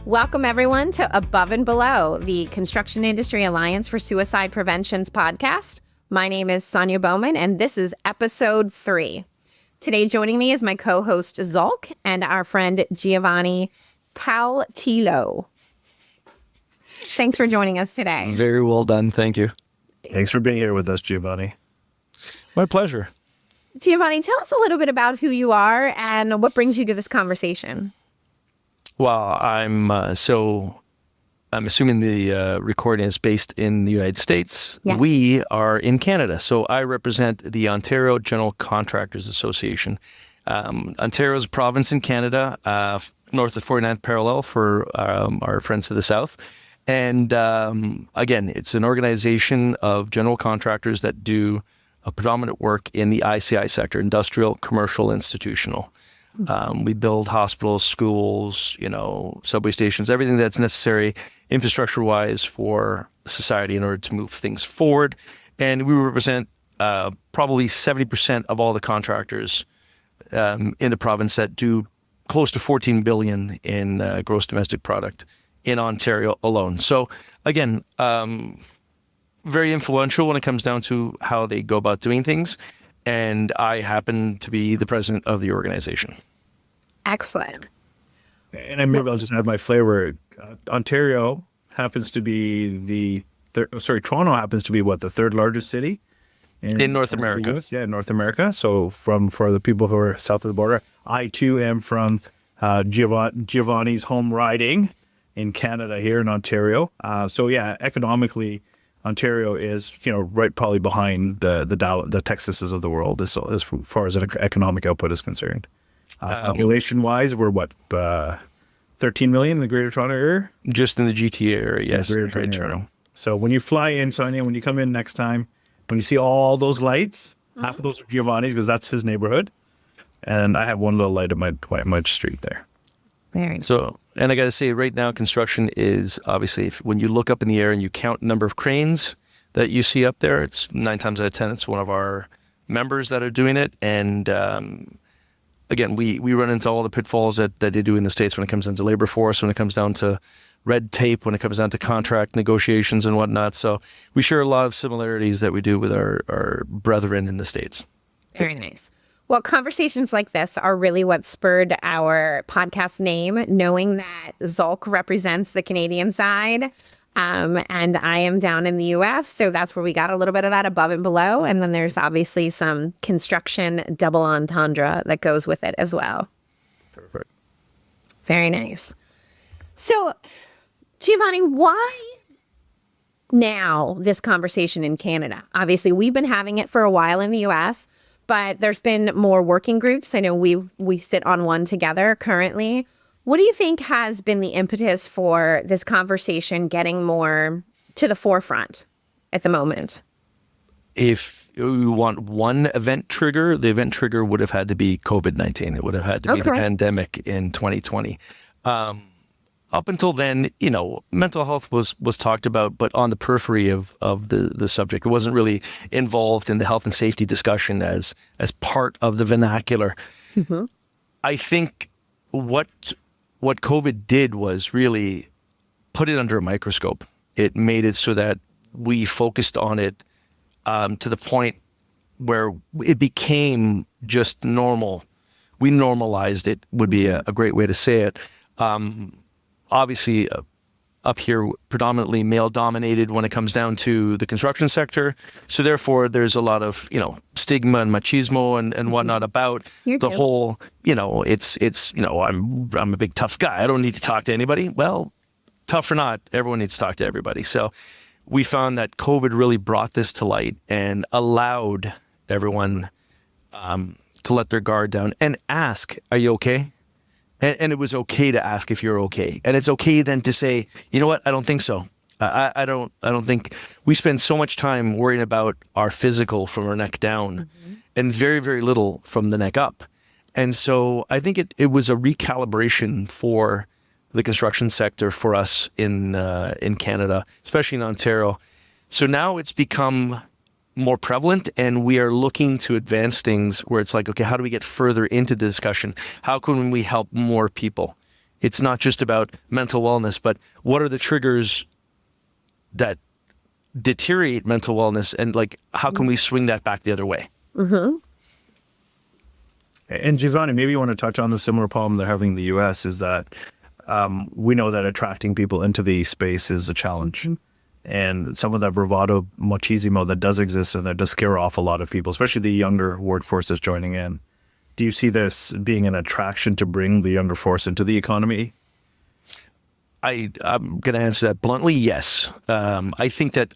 Welcome, everyone, to Above and Below, the Construction Industry Alliance for Suicide Prevention's podcast. My name is Sonya Bohmann, and this is episode 3. Today, joining me is my co-host, Zulq, and our friend, Giovanni Cautillo. Thanks for joining us today. Very well done. Thank you. Thanks for being here with us, Giovanni. My pleasure. Giovanni, tell us a little bit about who you are and what brings you to this conversation. Well, I'm assuming the recording is based in the United States. Yes. We are in Canada. So I represent the Ontario General Contractors Association. Ontario is a province in Canada, north of 49th parallel for our friends to the south. And again, it's an organization of general contractors that do a predominant work in the ICI sector, industrial, commercial, institutional. We build hospitals, schools, subway stations, everything that's necessary infrastructure-wise for society in order to move things forward. And we represent probably 70% of all the contractors in the province that do close to $14 billion in gross domestic product in Ontario alone. So again, very influential when it comes down to how they go about doing things. And I happen to be the president of the organization. Excellent. And maybe I'll just add my flavor. Ontario happens to be Toronto happens to be the third largest city in North America. US? Yeah, in North America. So for the people who are south of the border, I too am from Giovanni's home riding in Canada here in Ontario. So yeah, economically, Ontario is, right probably behind the Texases of the world as far as economic output is concerned. Population-wise, we're 13 million in the Greater Toronto area? Just in the GTA area, yes. Greater Toronto. So when you fly in, Sonya, when you come in next time, when you see all those lights, half of those are Giovanni's because that's his neighborhood. And I have one little light at my street there. Very nice. So, and I got to say, right now, construction is obviously, when you look up in the air and you count the number of cranes that you see up there, it's 9 times out of 10, it's one of our members that are doing it. And again, we run into all the pitfalls that they do in the States when it comes down to labor force, when it comes down to red tape, when it comes down to contract negotiations and whatnot. So we share a lot of similarities that we do with our brethren in the States. Very nice. Well, conversations like this are really what spurred our podcast name, knowing that Zulq represents the Canadian side, and I am down in the U.S., so that's where we got a little bit of that above and below, and then there's obviously some construction double entendre that goes with it as well. Perfect. Very nice. So, Giovanni, why now this conversation in Canada? Obviously, we've been having it for a while in the U.S., but there's been more working groups. I know we sit on one together currently. What do you think has been the impetus for this conversation getting more to the forefront at the moment? If you want one event trigger, the event trigger would have had to be COVID-19. It would have had to be the pandemic in 2020. Up until then, mental health was talked about, but on the periphery of the subject. It wasn't really involved in the health and safety discussion as part of the vernacular. Mm-hmm. I think what COVID did was really put it under a microscope. It made it so that we focused on it to the point where it became just normal. We normalized it, would be a great way to say it. Obviously, up here, predominantly male-dominated when it comes down to the construction sector. So therefore, there's a lot of, stigma and machismo and whatnot about the whole, I'm a big tough guy. I don't need to talk to anybody. Well, tough or not, everyone needs to talk to everybody. So we found that COVID really brought this to light and allowed everyone to let their guard down and ask, are you okay? And it was okay to ask if you're okay. And it's okay then to say, you know what, I don't think so. I don't think we spend so much time worrying about our physical from our neck down and very, very little from the neck up. And so I think it was a recalibration for the construction sector for us in Canada, especially in Ontario. So now it's become more prevalent, and we are looking to advance things where it's like, okay, how do we get further into the discussion? How can we help more people? It's not just about mental wellness, but what are the triggers that deteriorate mental wellness, and like how can we swing that back the other way? And Giovanni, maybe you want to touch on the similar problem they're having in the U.S. is that we know that attracting people into the space is a challenge. And some of that bravado machismo that does exist and that does scare off a lot of people, especially the younger workforce that's joining in. Do you see this being an attraction to bring the younger force into the economy? I'm going to answer that bluntly, yes. I think that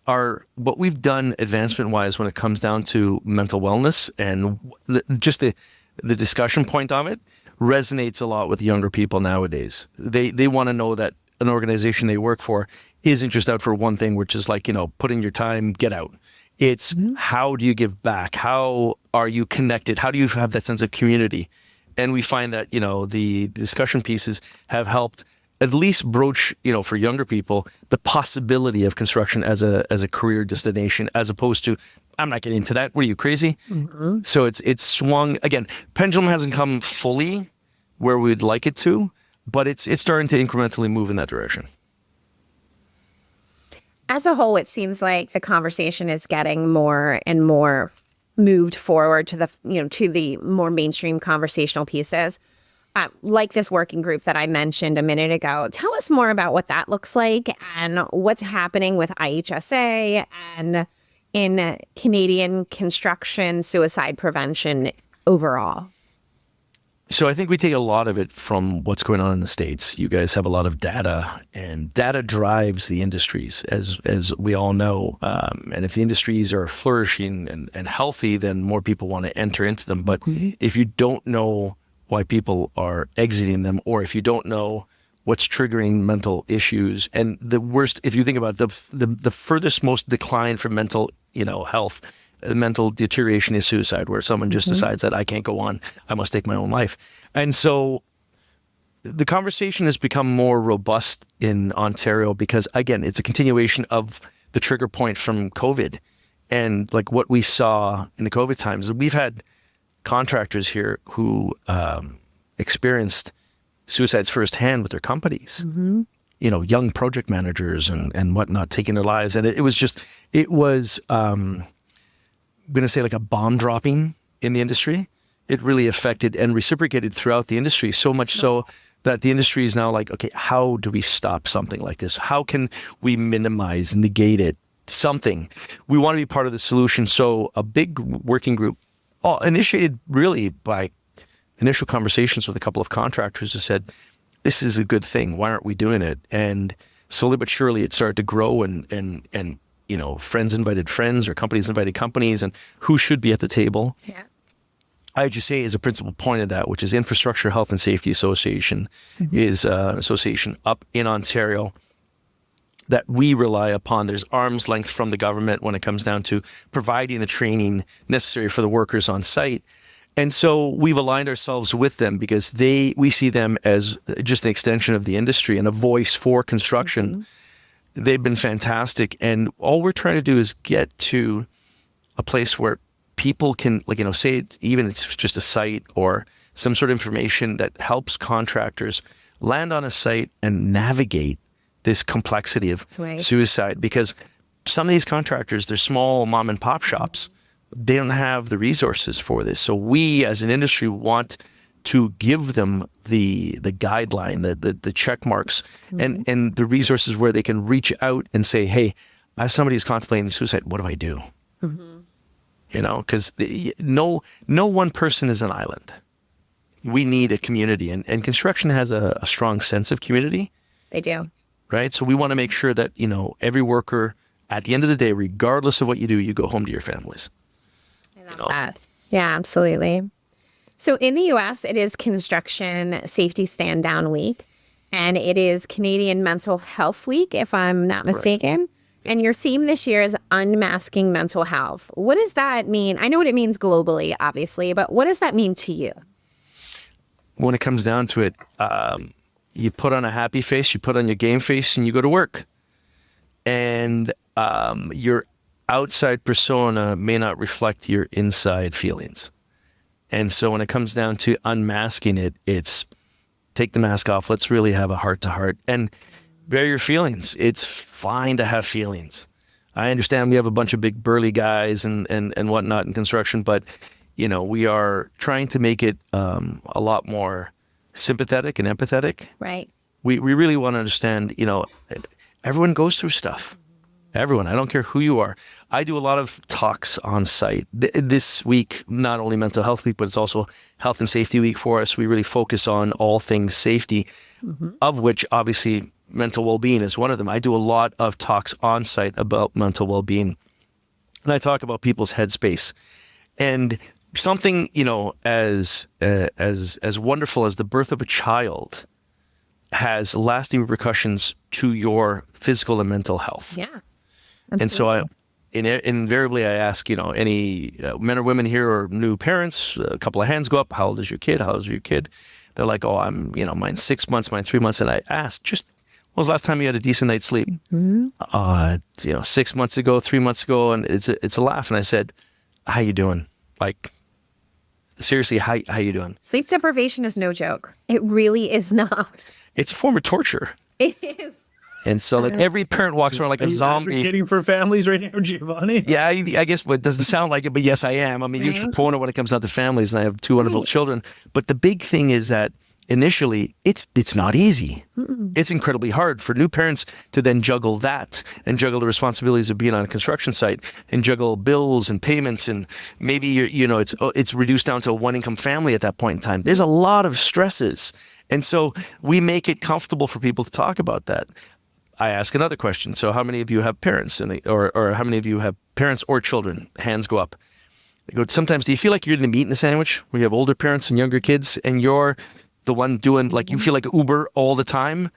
what we've done advancement-wise when it comes down to mental wellness and just the discussion point of it resonates a lot with younger people nowadays. They want to know that an organization they work for isn't just out for one thing, which is like, put in your time, get out. It's how do you give back? How are you connected? How do you have that sense of community? And we find that, the discussion pieces have helped at least broach, for younger people, the possibility of construction as a career destination, as opposed to, I'm not getting into that. What are you, crazy? So it's swung again. Pendulum hasn't come fully where we'd like it to, but it's starting to incrementally move in that direction. As a whole, it seems like the conversation is getting more and more moved forward to the more mainstream conversational pieces. Like this working group that I mentioned a minute ago. Tell us more about what that looks like and what's happening with IHSA and in Canadian construction suicide prevention overall. So I think we take a lot of it from what's going on in the States. You guys have a lot of data, and data drives the industries, as we all know. And if the industries are flourishing and healthy, then more people want to enter into them. But if you don't know why people are exiting them, or if you don't know what's triggering mental issues, and the worst, if you think about the furthest most decline for mental health, mental deterioration is suicide, where someone just decides that I can't go on, I must take my own life. And so the conversation has become more robust in Ontario because, again, it's a continuation of the trigger point from COVID. And like what we saw in the COVID times, we've had contractors here who experienced suicides firsthand with their companies, young project managers and whatnot taking their lives. And it was I'm going to say like a bomb dropping in the industry. It really affected and reciprocated throughout the industry, so much so that the industry is now like, okay, how do we stop something like this? How can we minimize, negate it, something? We want to be part of the solution. So a big working group initiated really by initial conversations with a couple of contractors who said, this is a good thing. Why aren't we doing it? And slowly but surely it started to grow and friends invited friends or companies invited companies, and who should be at the table. Yeah. IHSA is a principal point of that, which is Infrastructure Health and Safety Association, is an association up in Ontario that we rely upon. There's arm's length from the government when it comes down to providing the training necessary for the workers on site. And so we've aligned ourselves with them because we see them as just an extension of the industry and a voice for construction. They've been fantastic. And all we're trying to do is get to a place where people can, say even it's just a site or some sort of information that helps contractors land on a site and navigate this complexity of suicide. Because some of these contractors, they're small mom and pop shops. They don't have the resources for this. So we as an industry want to give them the guideline, the check marks and the resources where they can reach out and say, hey, I have somebody who's contemplating suicide. What do I do? Because no one person is an island. We need a community, and construction has a strong sense of community. They do. Right? So we want to make sure that, every worker, at the end of the day, regardless of what you do, you go home to your families. I love that. Yeah, absolutely. So in the U.S., it is Construction Safety Stand Down Week, and it is Canadian Mental Health Week, if I'm not mistaken. Right. And your theme this year is Unmasking Mental Health. What does that mean? I know what it means globally, obviously, but what does that mean to you? When it comes down to it, you put on a happy face, you put on your game face, and you go to work. And your outside persona may not reflect your inside feelings. And so when it comes down to unmasking it, it's take the mask off. Let's really have a heart-to-heart and bear your feelings. It's fine to have feelings. I understand we have a bunch of big burly guys and whatnot in construction, but we are trying to make it a lot more sympathetic and empathetic. Right. We really want to understand, everyone goes through stuff. Everyone. I don't care who you are. I do a lot of talks on site. This week, not only Mental Health Week, but it's also Health and Safety Week for us. We really focus on all things safety, of which obviously mental well-being is one of them. I do a lot of talks on site about mental well-being. And I talk about people's headspace. And something, as wonderful as the birth of a child has lasting repercussions to your physical and mental health. Yeah. And so invariably I ask, any men or women here or new parents, a couple of hands go up. How old is your kid? How old is your kid? They're like, oh, mine's 6 months, mine's 3 months. And I ask, when was the last time you had a decent night's sleep? 6 months ago, 3 months ago. And it's a laugh. And I said, how you doing? Like, seriously, how you doing? Sleep deprivation is no joke. It really is not. It's a form of torture. It is. And so every parent walks around like a zombie. Advocating for families right now, Giovanni? Yeah, I guess it doesn't sound like it, but yes, I am. I'm a huge proponent when it comes down to families, and I have two wonderful children. But the big thing is that initially, it's not easy. It's incredibly hard for new parents to then juggle that and juggle the responsibilities of being on a construction site and juggle bills and payments, and maybe it's reduced down to a one-income family at that point in time. There's a lot of stresses, and so we make it comfortable for people to talk about that. I ask another question. So how many of you have parents or how many of you have parents or children? Hands go up. I go, sometimes do you feel like you're the meat in the sandwich where you have older parents and younger kids and you're the one doing, like, you feel like Uber all the time?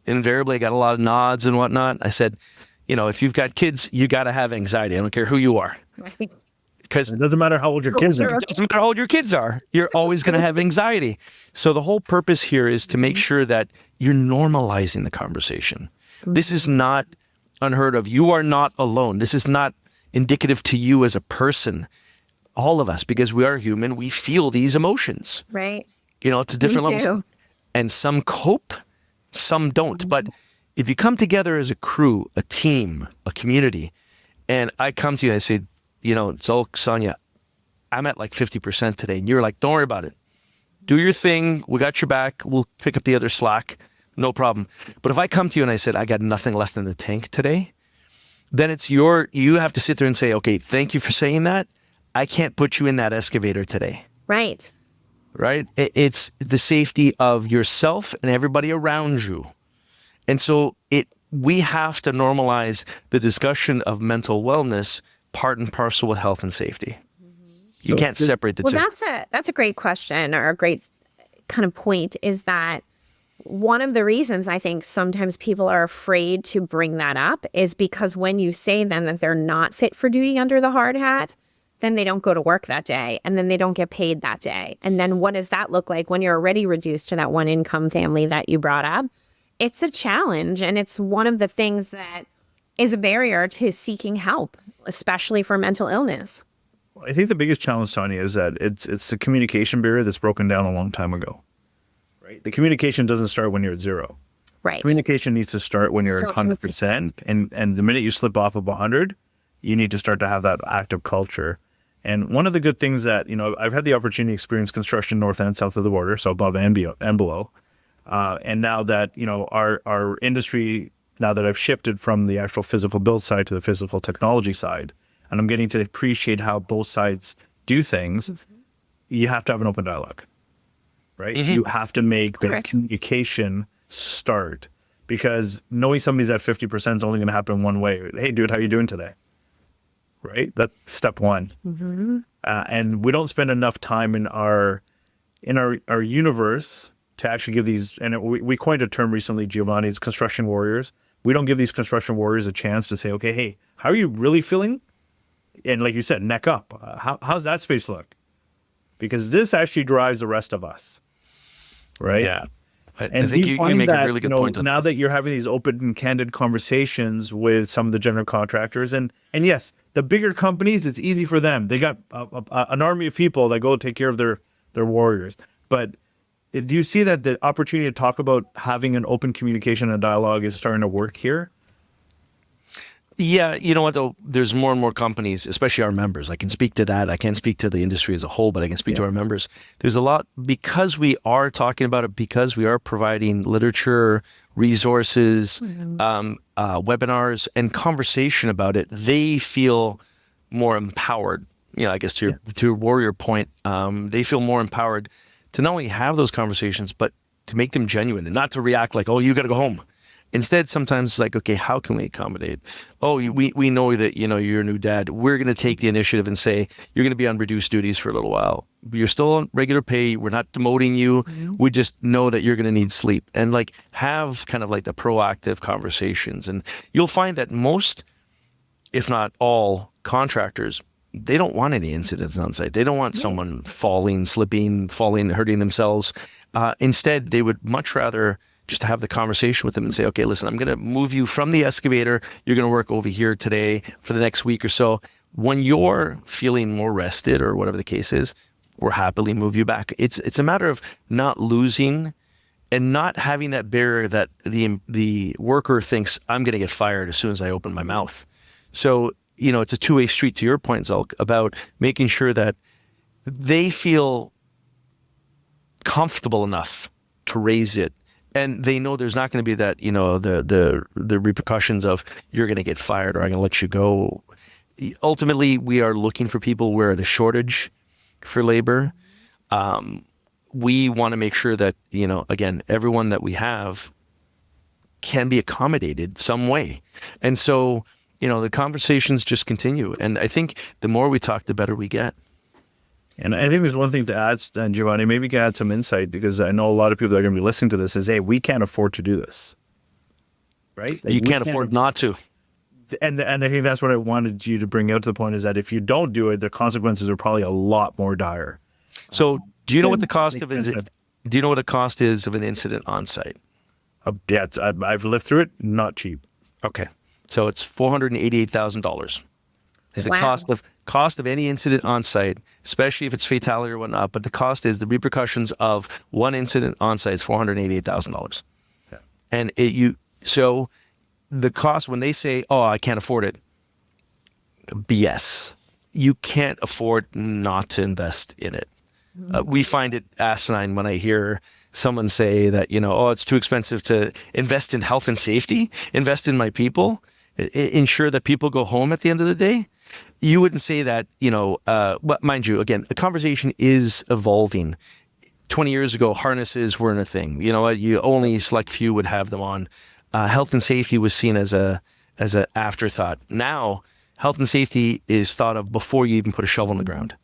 Invariably, I got a lot of nods and whatnot. I said, if you've got kids, you got to have anxiety. I don't care who you are. Because it doesn't matter how old your kids are. It doesn't matter how old your kids are. You're always going to have anxiety. So the whole purpose here is to make sure that you're normalizing the conversation. This is not unheard of. You are not alone. This is not indicative to you as a person. All of us, because we are human, we feel these emotions. Right. To different Me levels. too. And some cope, some don't. But if you come together as a crew, a team, a community, and I come to you and I say, Zulq, Sonya, I'm at like 50% today. And you're like, don't worry about it. Do your thing. We got your back. We'll pick up the other slack. No problem. But if I come to you and I said, I got nothing left in the tank today, then you have to sit there and say, okay, thank you for saying that. I can't put you in that excavator today. Right. Right? It's the safety of yourself and everybody around you. And so we have to normalize the discussion of mental wellness part and parcel with health and safety. You can't separate the two. Well, that's a great question, or a great kind of point, is that one of the reasons I think sometimes people are afraid to bring that up is because when you say then that they're not fit for duty under the hard hat, then they don't go to work that day, and then they don't get paid that day. And then what does that look like when you're already reduced to that one income family that you brought up? It's a challenge, and it's one of the things that is a barrier to seeking help, especially for mental illness. I think the biggest challenge, Sonya, is that it's a communication barrier that's broken down a long time ago. Right? The communication doesn't start when you're at zero. Right. Communication needs to start when you're at 100%, and the minute you slip off of 100, you need to start to have that active culture. And one of the good things that, I've had the opportunity to experience construction north and south of the border, so above and below. And now that, our industry, now that I've shifted from the actual physical build side to the physical technology side, and I'm getting to appreciate how both sides do things, you have to have an open dialogue, right? Mm-hmm. You have to make the communication start, because knowing somebody's at 50% is only going to happen one way. Hey, dude, how you doing today? Right? That's step one. Mm-hmm. And we don't spend enough time in our universe to actually give these, and we coined a term recently, Giovanni, it's construction warriors. We don't give these construction warriors a chance to say, okay, hey, how are you really feeling? And like you said, neck up. How's that space look? Because this actually drives the rest of us, right? Yeah. I think you make a really good point. Now that you're having these open and candid conversations with some of the general contractors, and yes, the bigger companies, it's easy for them. They got an army of people that go take care of their warriors. But Do you see that the opportunity to talk about having an open communication and dialogue is starting to work here? Yeah, you know what though? There's more and more companies, especially our members. I can speak to that. I can't speak to the industry as a whole, but I can speak to our members. There's a lot because we are talking about it, because we are providing literature, resources, webinars, and conversation about it. They feel more empowered. You know, I guess to your warrior point, they feel more empowered to not only have those conversations, but to make them genuine and not to react like, oh, you got to go home. Instead, sometimes it's like, okay, how can we accommodate? Oh, we know that, you know, you're a new dad. We're going to take the initiative and say, you're going to be on reduced duties for a little while. You're still on regular pay. We're not demoting you. We just know that you're going to need sleep, and like have kind of like the proactive conversations. And you'll find that most, if not all, contractors, they don't want any incidents on site. They don't want someone falling, slipping, hurting themselves. Instead, they would much rather just have the conversation with them and say, okay, listen, I'm going to move you from the excavator. You're going to work over here today for the next week or so. When you're feeling more rested or whatever the case is, we'll happily move you back. It's a matter of not losing and not having that barrier that the worker thinks I'm going to get fired as soon as I open my mouth. So, you know, it's a two-way street, to your point, Zulq, about making sure that they feel comfortable enough to raise it. And they know there's not going to be that, you know, the repercussions of you're going to get fired or I'm going to let you go. Ultimately, we are looking for people where the shortage for labor. We want to make sure that, you know, again, everyone that we have can be accommodated some way. And so, you know, the conversations just continue. And I think the more we talk, the better we get. And I think there's one thing to add, Giovanni, maybe you can add some insight, because I know a lot of people that are going to be listening to this is, hey, we can't afford to do this, right? Like, you can't afford not to. And I think that's what I wanted you to bring out to the point, is that if you don't do it, the consequences are probably a lot more dire. So do you know what the cost of is? Do you know what the cost is of an incident on site? Yeah, I've lived through it. Not cheap. Okay. So it's $488,000 is the cost of any incident on site, especially if it's fatality or whatnot. But the cost is the repercussions of one incident on site is $488,000. Yeah. And so the cost, when they say, oh, I can't afford it, BS. You can't afford not to invest in it. We find it asinine when I hear someone say that, you know, oh, it's too expensive to invest in health and safety, invest in my people, ensure that people go home at the end of the day. You wouldn't say that, you know, but mind you, again, the conversation is evolving. 20 years ago, harnesses weren't a thing. You know what? You only select few would have them on. Health and safety was seen as an afterthought. Now, health and safety is thought of before you even put a shovel in the ground.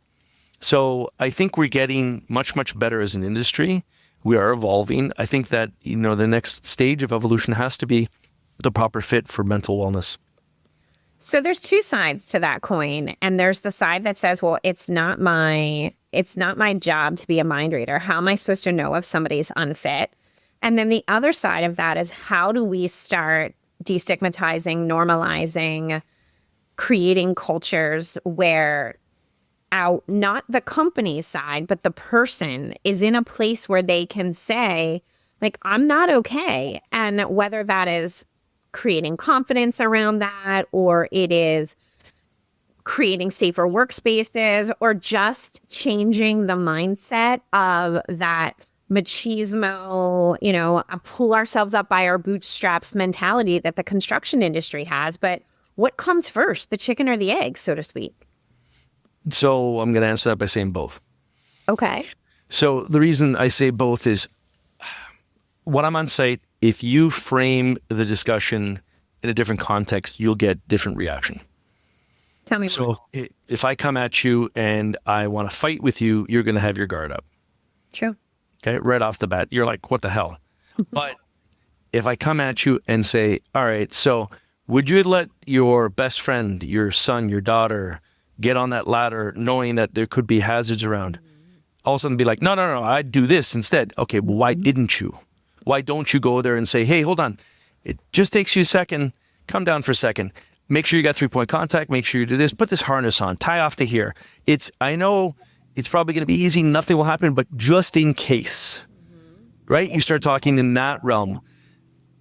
So I think we're getting much, much better as an industry. We are evolving. I think that, you know, the next stage of evolution has to be the proper fit for mental wellness. So there's two sides to that coin. And there's the side that says, well, it's not my job to be a mind reader. How am I supposed to know if somebody's unfit? And then the other side of that is, how do we start destigmatizing, normalizing, creating cultures where not the company side, but the person is in a place where they can say, like, I'm not okay. And whether that is creating confidence around that, or it is creating safer workspaces, or just changing the mindset of that machismo, you know, pull ourselves up by our bootstraps mentality that the construction industry has. But what comes first, the chicken or the egg, so to speak? So I'm going to answer that by saying both. Okay. So the reason I say both is, when I'm on site, if you frame the discussion in a different context, you'll get different reaction. Tell me more. So if I come at you and I want to fight with you, you're going to have your guard up. True. Okay, right off the bat, you're like, what the hell? But if I come at you and say, all right, so would you let your best friend, your son, your daughter, get on that ladder knowing that there could be hazards around? All of a sudden be like, no, I'd do this instead. Okay, well, why didn't you? Why don't you go there and say, hey, hold on. It just takes you a second. Come down for a second. Make sure you got 3-point contact. Make sure you do this. Put this harness on. Tie off to here. I know it's probably going to be easy. Nothing will happen, but just in case. right? You start talking in that realm.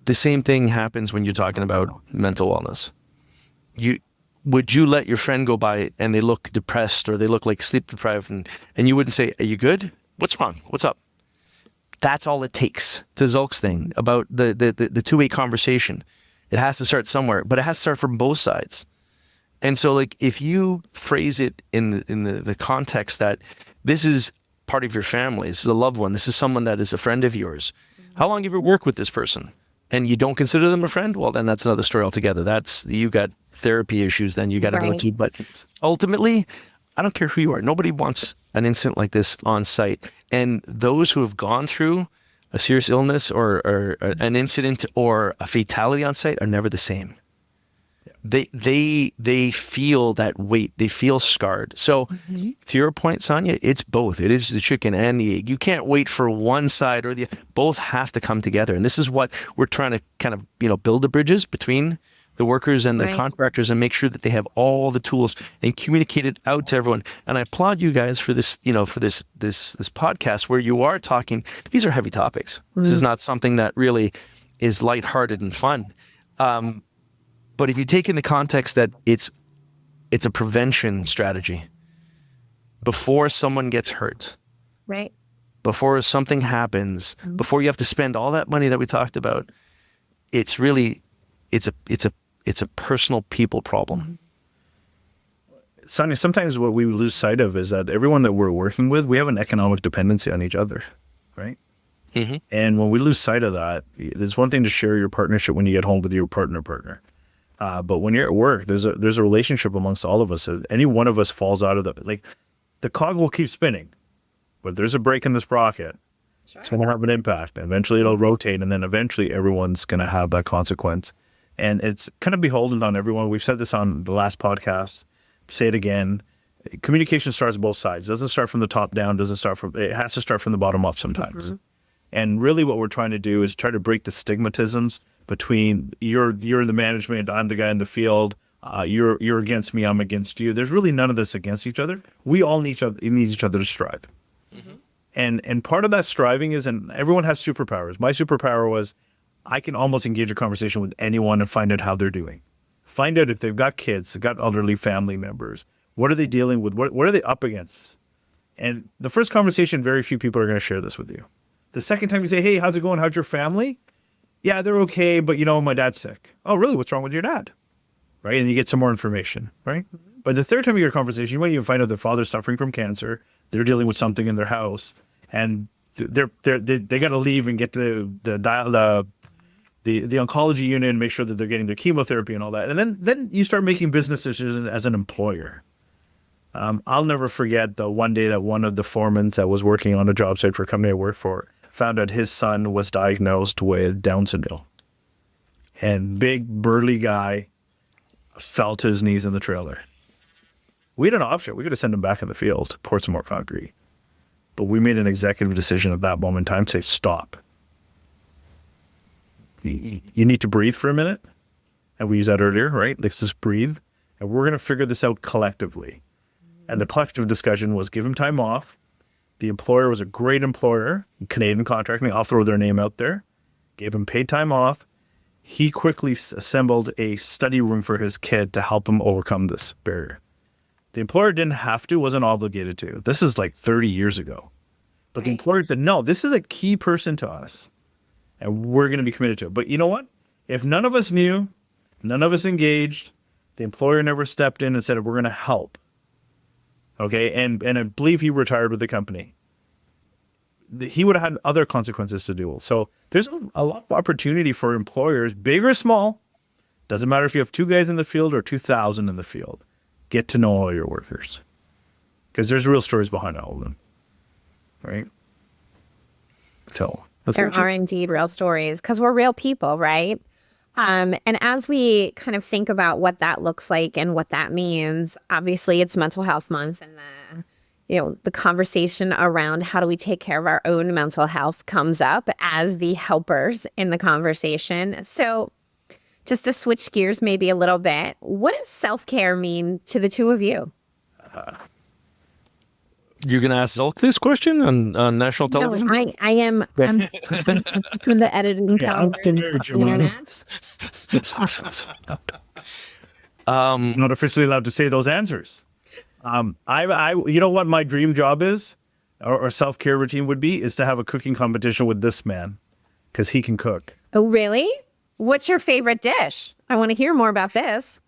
The same thing happens when you're talking about mental wellness. Would you let your friend go by and they look depressed or they look like sleep deprived and you wouldn't say, are you good? What's wrong? What's up? That's all it takes. To Zulq's thing about the two-way conversation. It has to start somewhere, but it has to start from both sides. And so like if you phrase it in the context that this is part of your family, this is a loved one, this is someone that is a friend of yours. How long have you worked with this person? And you don't consider them a friend? Well, then that's another story altogether. You got therapy issues, then you got to go to. But ultimately, I don't care who you are. Nobody wants an incident like this on site. And those who have gone through a serious illness or an incident or a fatality on site are never the same. They feel that weight. They feel scarred. So to your point, Sonya, it's both. It is the chicken and the egg. You can't wait for one side or the both have to come together. And this is what we're trying to kind of build the bridges between the workers and the contractors and make sure that they have all the tools and communicate it out to everyone. And I applaud you guys for this, for this podcast where you are talking. These are heavy topics. This is not something that really is lighthearted and fun. But if you take in the context that it's a prevention strategy before someone gets hurt, right? Before something happens, before you have to spend all that money that we talked about, it's a personal people problem. Sonya, sometimes what we lose sight of is that everyone that we're working with, we have an economic dependency on each other, right? Mm-hmm. And when we lose sight of that, there's one thing to share your partnership when you get home with your partner. But when you're at work, there's a relationship amongst all of us. If any one of us falls out of the cog will keep spinning, but there's a break in the sprocket. Sure. It's going to have an impact. Eventually it'll rotate, and then eventually everyone's going to have that consequence. And it's kind of beholden on everyone. We've said this on the last podcast. Say it again. Communication starts on both sides. It doesn't start from the top down. It has to start from the bottom up sometimes. Mm-hmm. And really what we're trying to do is try to break the stigmatisms between you're the management, I'm the guy in the field, you're against me, I'm against you. There's really none of this against each other. We all need each other to strive. Mm-hmm. And part of that striving is, and everyone has superpowers. My superpower was I can almost engage a conversation with anyone and find out how they're doing. Find out if they've got kids, they've got elderly family members. What are they dealing with? What are they up against? And the first conversation, very few people are going to share this with you. The second time you say, hey, how's it going? How's your family? Yeah, they're okay, but my dad's sick. Oh, really? What's wrong with your dad? Right? And you get some more information, right? Mm-hmm. But the third time you get a conversation, you might even find out their father's suffering from cancer. They're dealing with something in their house, and they got to leave and get the oncology unit and make sure that they're getting their chemotherapy and all that. And then you start making business decisions as an employer. I'll never forget the one day that one of the foremen that was working on a job site for a company I worked for found out his son was diagnosed with Down syndrome. And big, burly guy fell to his knees in the trailer. We had an option. We could have sent him back in the field, poured some more concrete. But we made an executive decision at that moment in time to say, stop. You need to breathe for a minute. And we used that earlier, right? Let's just breathe. And we're going to figure this out collectively. And the collective discussion was give him time off. The employer was a great employer, Canadian contracting. I'll throw their name out there. Gave him paid time off. He quickly assembled a study room for his kid to help him overcome this barrier. The employer didn't have to, wasn't obligated to. This is like 30 years ago. But the employer said, no, this is a key person to us. And we're going to be committed to it. But you know what? If none of us knew, none of us engaged, the employer never stepped in and said, we're going to help. Okay, and I believe he retired with the company. He would have had other consequences to deal with. So there's a lot of opportunity for employers, big or small. Doesn't matter if you have 2 guys in the field or 2,000 in the field. Get to know all your workers. Because there's real stories behind all of them. Right? So there are indeed real stories because we're real people, right? And as we kind of think about what that looks like and what that means, obviously it's Mental Health Month, and the conversation around how do we take care of our own mental health comes up as the helpers in the conversation. So just to switch gears maybe a little bit, what does self-care mean to the two of you? You're going to ask Zulq this question on national No, television? I am. I'm from the editing calendar I'm on the Giovanni. internet. I'm not officially allowed to say those answers. You know what my dream job is, or self-care routine would be, is to have a cooking competition with this man, because he can cook. Oh, really? What's your favorite dish? I want to hear more about this.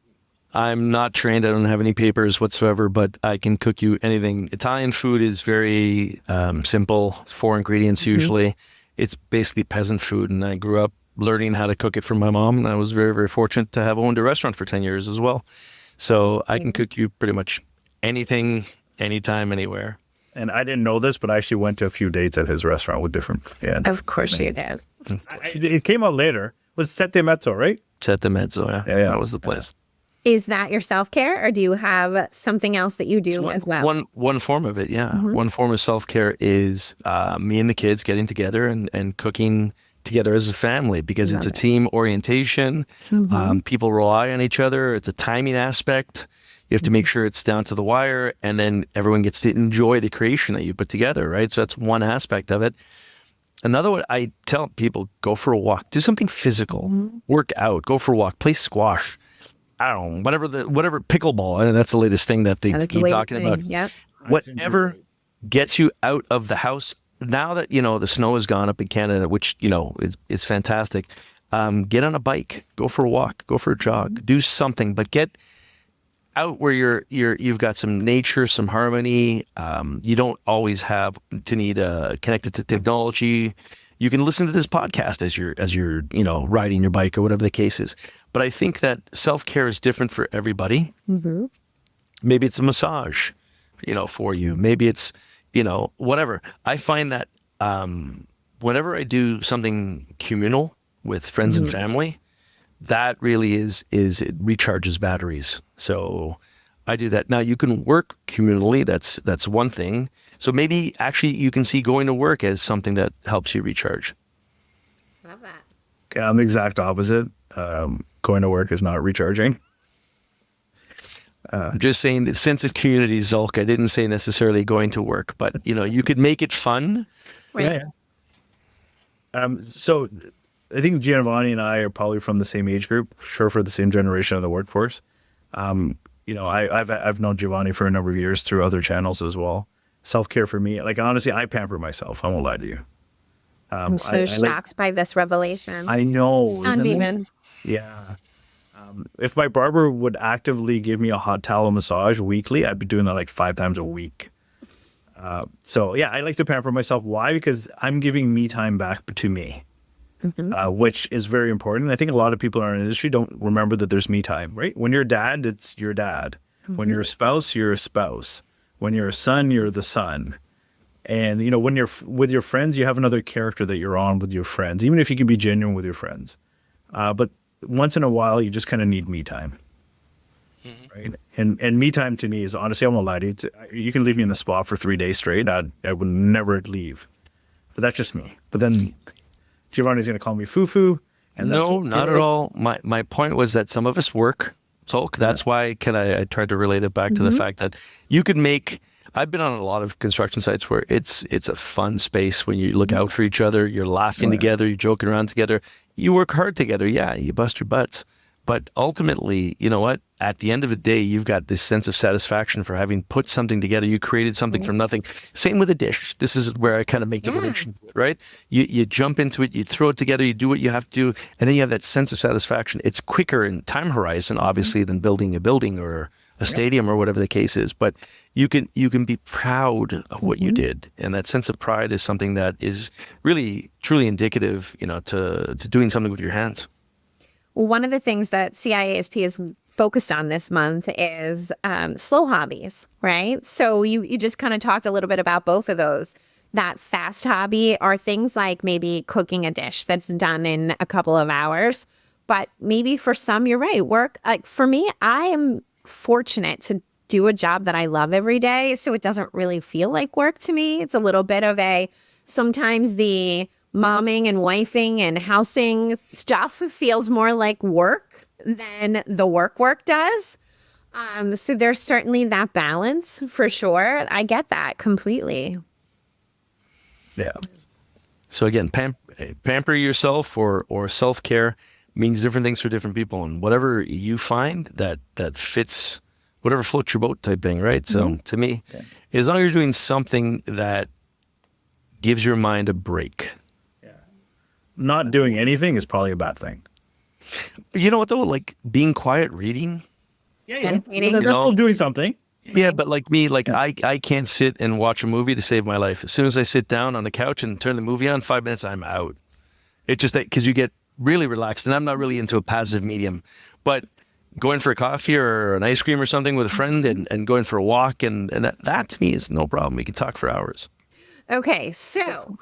I'm not trained. I don't have any papers whatsoever, but I can cook you anything. Italian food is very simple. It's 4 ingredients usually. It's basically peasant food, and I grew up learning how to cook it from my mom, and I was very, very fortunate to have owned a restaurant for 10 years as well. So I can cook you pretty much anything, anytime, anywhere. And I didn't know this, but I actually went to a few dates at his restaurant with different. Yeah, Of course you did. it came out later. It was Sette Mezzo, right? Set the mezzo, Yeah. That was the place. Is that your self-care, or do you have something else that you do as well? One form of it, yeah. One form of self-care is me and the kids getting together and cooking together as a family, because it's a team orientation. People rely on each other. It's a timing aspect. You have to make sure it's down to the wire, and then everyone gets to enjoy the creation that you put together, right? So that's one aspect of it. Another one, I tell people, go for a walk, do something physical, work out, go for a walk, play squash. I don't know, whatever pickleball. And that's the latest thing that they keep talking about. Yep. Whatever gets you out of the house. Now that, the snow has gone up in Canada, which, is fantastic. Get on a bike, go for a walk, go for a jog, do something, but get out where you've got some nature, some harmony. You don't always have to need connected to technology. You can listen to this podcast as you're riding your bike or whatever the case is. But I think that self-care is different for everybody. Maybe it's a massage, for you. Maybe it's, whatever. I find that whenever I do something communal with friends and family, that really is it recharges batteries. So I do that. Now you can work communally. That's one thing. So maybe actually you can see going to work as something that helps you recharge. Love that. Okay, I'm the exact opposite. Going to work is not recharging. I'm just saying the sense of community, Zulq. I didn't say necessarily going to work, but you could make it fun. Right. So I think Giovanni and I are probably from the same age group, sure, for the same generation of the workforce. I've known Giovanni for a number of years through other channels as well. Self-care for me, like honestly, I pamper myself. I won't lie to you. I'm so shocked by this revelation. I know. Stunned even. Yeah. If my barber would actively give me a hot towel massage weekly, I'd be doing that like 5 times a week. So yeah, I like to pamper myself. Why? Because I'm giving me time back to me. Which is very important. I think a lot of people in our industry don't remember that there's me time, right? When you're a dad, it's your dad. When you're a spouse, you're a spouse. When you're a son, you're the son. And, when you're with your friends, you have another character that you're on with your friends, even if you can be genuine with your friends. But once in a while, you just kind of need me time. Right? And me time to me is, honestly, I won't lie to you. You can leave me in the spa for 3 days straight. I would never leave. But that's just me. But then Giovanni's going to call me foo-foo. And No, not at all. My point was that some of us work, Zulq. That's why I tried to relate it back to the fact that you could make. I've been on a lot of construction sites where it's a fun space when you look out for each other. You're laughing together. You're joking around together. You work hard together. Yeah, you bust your butts. But ultimately, you know what? At the end of the day, you've got this sense of satisfaction for having put something together. You created something from nothing. Same with a dish. This is where I kind of make the relation to it, right? You jump into it, you throw it together, you do what you have to do, and then you have that sense of satisfaction. It's quicker in time horizon, obviously, than building a building or a stadium or whatever the case is. But you can be proud of what you did, and that sense of pride is something that is really, truly indicative, to doing something with your hands. One of the things that CIASP is focused on this month is slow hobbies, right? So you just kind of talked a little bit about both of those. That fast hobby are things like maybe cooking a dish that's done in a couple of hours. But maybe for some, you're right, work. Like for me, I am fortunate to do a job that I love every day. So it doesn't really feel like work to me. It's a little bit of sometimes the momming and wifing and housing stuff feels more like work than the work does. So there's certainly that balance for sure. I get that completely. Yeah. So again, pamper yourself or self-care means different things for different people, and whatever you find that fits, whatever floats your boat type thing, right? So to me, as long as you're doing something that gives your mind a break. Not doing anything is probably a bad thing. You know what though? Like being quiet, reading. Meditating. That's still doing something. Yeah, but like me, like I can't sit and watch a movie to save my life. As soon as I sit down on the couch and turn the movie on, 5 minutes, I'm out. It's just that because you get really relaxed, and I'm not really into a passive medium, but going for a coffee or an ice cream or something with a friend and going for a walk and that to me is no problem. We can talk for hours. Okay, so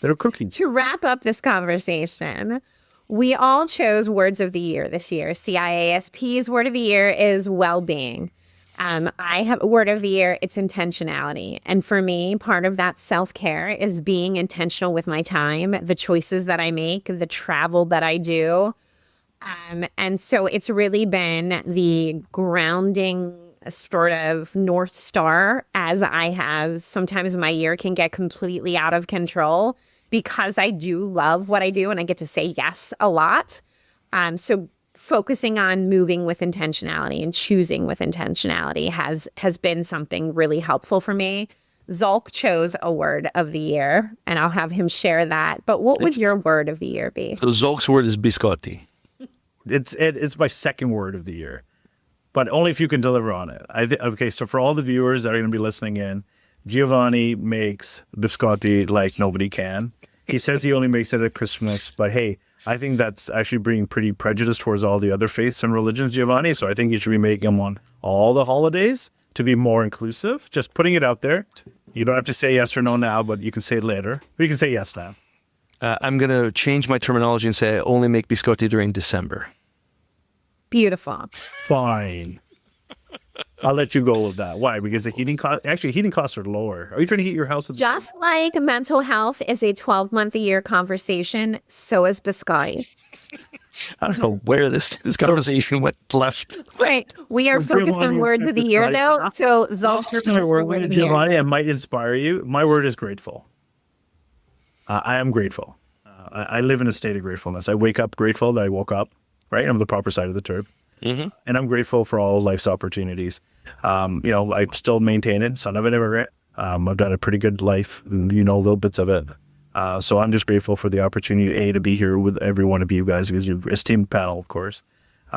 They're cookies. to wrap up this conversation, we all chose words of the year this year. CIASP's word of the year is well-being. I have a word of the year, it's intentionality. And for me, part of that self-care is being intentional with my time, the choices that I make, the travel that I do. And so it's really been the grounding sort of North Star, as I have. Sometimes my year can get completely out of control because I do love what I do and I get to say yes a lot. So focusing on moving with intentionality and choosing with intentionality has been something really helpful for me. Zulq chose a word of the year, and I'll have him share that. But what would your word of the year be? So Zulq's word is biscotti. It's my second word of the year, but only if you can deliver on it. Okay, so for all the viewers that are going to be listening in, Giovanni makes biscotti like nobody can. He says he only makes it at Christmas, but hey, I think that's actually being pretty prejudiced towards all the other faiths and religions, Giovanni. So I think you should be making them on all the holidays to be more inclusive. Just putting it out there. You don't have to say yes or no now, but you can say it later. Or you can say yes now. I'm going to change my terminology and say I only make biscotti during December. Beautiful. Fine. I'll let you go with that. Why? Because the heating costs are lower. Are you trying to heat your house? Just like mental health is a 12-month-a-year conversation, so is biscotti. I don't know where this conversation went left. Right. We are focused on words of the year, though. So Zulq, My word of Giovanni, I might inspire you. My word is grateful. I am grateful. I live in a state of gratefulness. I wake up grateful that I woke up, right? I'm the proper side of the term. Mm-hmm. And I'm grateful for all life's opportunities. I still maintain it. Son of an immigrant. I've done a pretty good life, little bits of it. So I'm just grateful for the opportunity, to be here with every one of you guys, because you're esteemed panel, of course.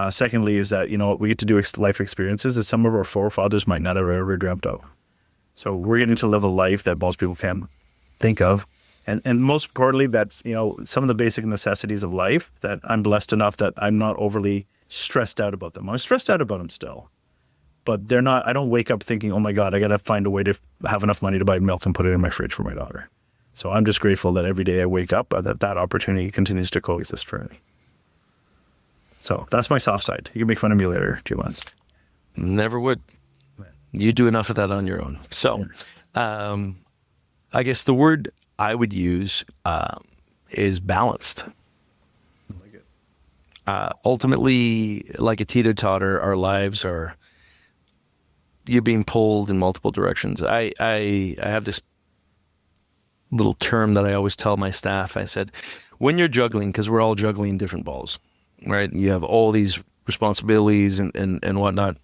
Secondly is that, we get to do life experiences that some of our forefathers might not have ever dreamt of. So we're getting to live a life that most people can't think of. And most importantly, that, some of the basic necessities of life, that I'm blessed enough that I'm not overly stressed out about them. I'm stressed out about them still, but they're not. I don't wake up thinking, oh my God, I got to find a way to have enough money to buy milk and put it in my fridge for my daughter. So I'm just grateful that every day I wake up, that opportunity continues to coexist for me. So that's my soft side. You can make fun of me later, Giovanni. Never would. You do enough of that on your own. So I guess the word I would use is balanced. Ultimately, like a teeter-totter, our lives are, you're being pulled in multiple directions. I have this little term that I always tell my staff. I said, when you're juggling, because we're all juggling different balls, right? You have all these responsibilities and whatnot.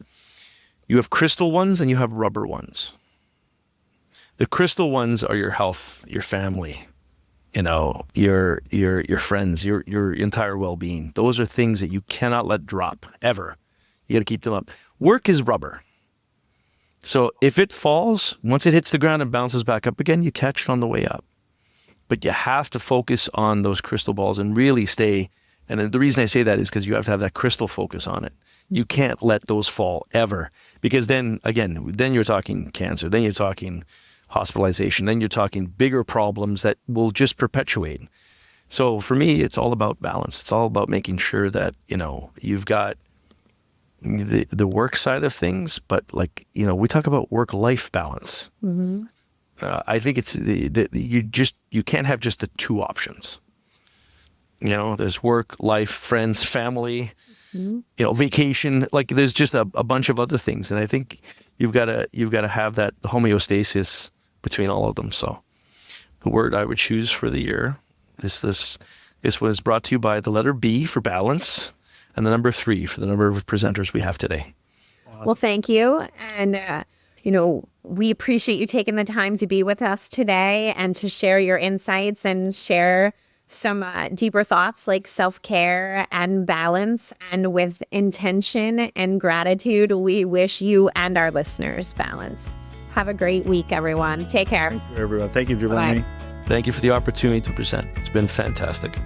You have crystal ones and you have rubber ones. The crystal ones are your health, your family, your friends, your entire well-being. Those are things that you cannot let drop ever. You got to keep them up. Work is rubber. So if it falls, once it hits the ground and bounces back up again, you catch it on the way up. But you have to focus on those crystal balls and really stay. And the reason I say that is because you have to have that crystal focus on it. You can't let those fall ever, because then you're talking cancer, then you're talking hospitalization, then you're talking bigger problems that will just perpetuate. So for me, it's all about balance. It's all about making sure that, you've got the work side of things, but we talk about work-life balance. Mm-hmm. I think it's you can't have just the two options. There's work, life, friends, family, vacation. Like there's just a bunch of other things, and I think you've got to have that homeostasis between all of them. So the word I would choose for the year is this. This was brought to you by the letter B for balance and the number 3 for the number of presenters we have today. Well, thank you. And, we appreciate you taking the time to be with us today and to share your insights and share some deeper thoughts like self-care and balance. And with intention and gratitude, we wish you and our listeners balance. Have a great week, everyone. Take care. Thank you, everyone. Thank you, Giovanni. Bye. Thank you for the opportunity to present. It's been fantastic.